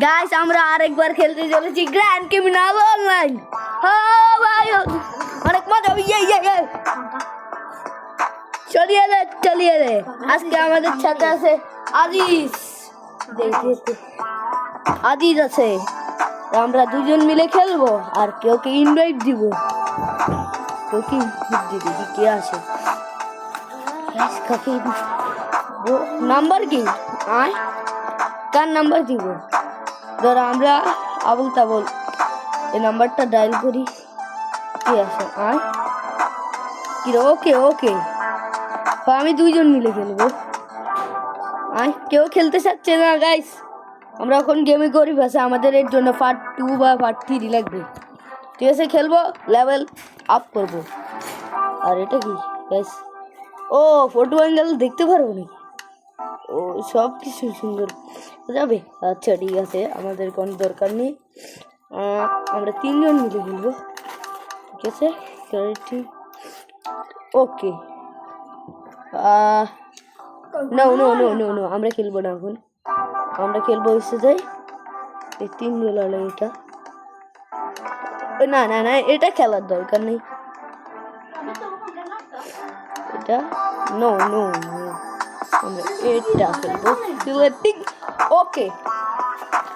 Guys আমরা আরেকবার খেলতে চলেছি গ্র্যান্ড ক্রিমিনাল অনলাইন। হ্যাঁ ভাই অনেক মজা হবে। চলিয়ে রে আজকে আমাদের সাথে আছে আজিজ। আজিজ আছে, আমরা দুজন মিলে খেলবো আর কেউকে ইনভাইট দিব। কেউকে ইনভাইট দিবি কে আসে কাকে নাম্বার কি আয় কার নাম্বার দিব? ধর আমরা আবুল তাবুল এই নাম্বারটা ডায়াল করি। কি আছে আয় কি ওকে ওকে আমি দুইজন মিলে খেলবো। আয় কেউ খেলতে চাচ্ছে না গাইস, আমরা এখন গেমে গরিব আছে, আমাদের এর জন্য পার্ট 2 বা পার্ট 3 লাগবে। ঠিক আছে খেলবো, লেভেল আপ করব। আর এটা কি গাইস? ও ফটো অ্যাঙ্গেল দেখতে পারবো নাকি? ও সব কিছু সুন্দর যাবে। আচ্ছা ঠিক আছে, আমাদের কোনো দরকার নেই, আমরা 3 জন মিলে খেলবো। ঠিক আছে okay no no no no no আমরা খেলবো না এখন, আমরা খেলবো এসে যাই এই 3 ডলার। এটা না না না এটা খেলার দরকার নেই, এটা নো নো আমরা এটা খেলবো সিলেক্টিং। ওকে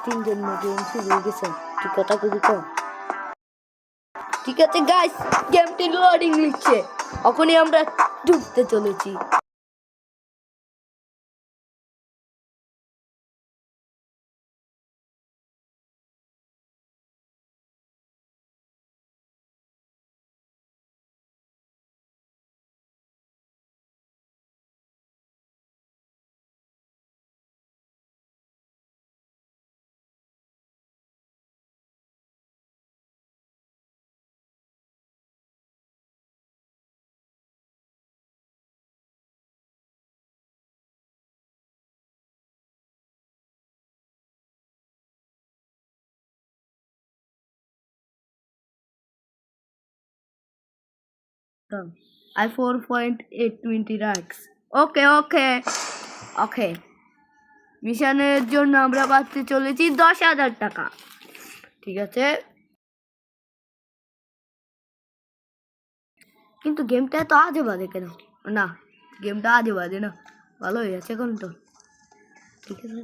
3 জন গেম শুরু হয়ে গেছে, তুই কথা কবি তো। ঠিক আছে গাইস গেমটি লোডিং নিচ্ছে, এখনই আমরা ঢুকতে চলেছি। I 4.820 racks. ওকে ওকে ওকে মিশনের জন্য আমরা পাচ্ছি চলেছি 10,000 টাকা। ঠিক আছে কিন্তু গেমটা তো আজে বাজে কেন? না গেমটা আজে বাজে না, ভালো হয়ে যাচ্ছে এখন তো। ঠিক আছে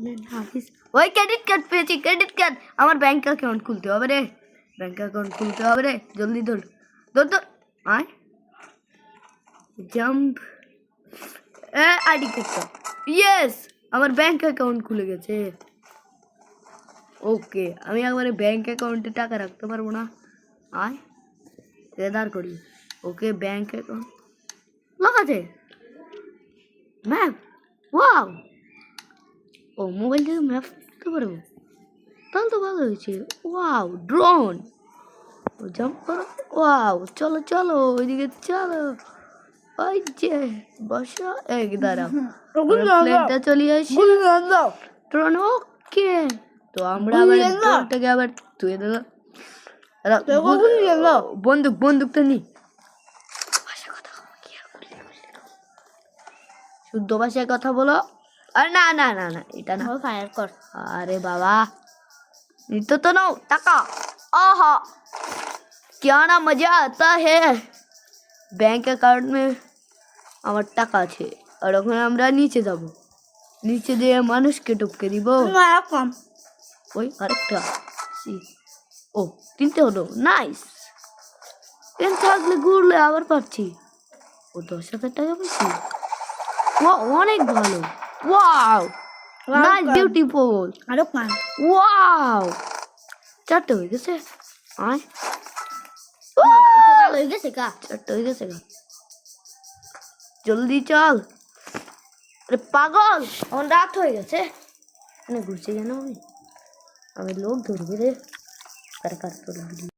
ওই ক্রেডিট কার্ড পেয়েছি, ক্রেডিট কার্ড। আমার ব্যাংক অ্যাকাউন্ট খুলতে হবে রে, ব্যাংক অ্যাকাউন্ট খুলতে হবে রে, জলদি ধর ধর ধর আয় জাম্প আইডি কার্ডটা। ইয়েস আমার ব্যাংক অ্যাকাউন্ট খুলে গেছে। ওকে আমি একবারে ব্যাংক অ্যাকাউন্টে টাকা রাখতে পারবো না, আয় দাঁড় করি। ওকে ব্যাংক অ্যাকাউন্ট লাগাতে ম্যাপ, ওয়াও ও মোবাইল থেকে ম্যাপ করতে পারবো, তাহলে তো ভালো হয়েছে। ওয়াও ড্রোন, ও জাম্প করো, ওয়াও চলো চলো ওইদিকে চলো। ওই যে বসো এক দাঁড়াও প্লেনটা চলে আসি ড্রোন। ওকে তো আমরা আবার ড্রোনটাকে আবার ধুয়ে দিলাম। বন্দুক বন্দুকটা নি শুদ্ধ ভাষায় কথা বলো। আরে না না না না এটা না, ফায়ার কর। আরে বাবা নিতো তো নাও টাকা। आहा क्या ना मजा आता है। ব্যাংক অ্যাকাউন্ট মে আমার টাকা আছে, আর ওখানে আমরা নিচে যাব, নিচে দিয়ে মানুষকে টপকে দিব। ওই আরেকটা ও 3টে হলো, নাইস। ট্রেন থাকলে ঘুরলে আবার পাচ্ছি। ও 10,000 টাকা পেয়েছি, ও অনেক ভালো। Wow nice beautiful. আরো পান ওয়াও 4টে হয়ে গেছে। আয় হয়ে গেছে কা 4টে হয়ে গেছে কা, জলদি চল। আরে পাগল এখন রাত হয়ে গেছে, মানে ঘুরছে কেন? আমি লোক ধরবে রে কার কার তোর ভিডিও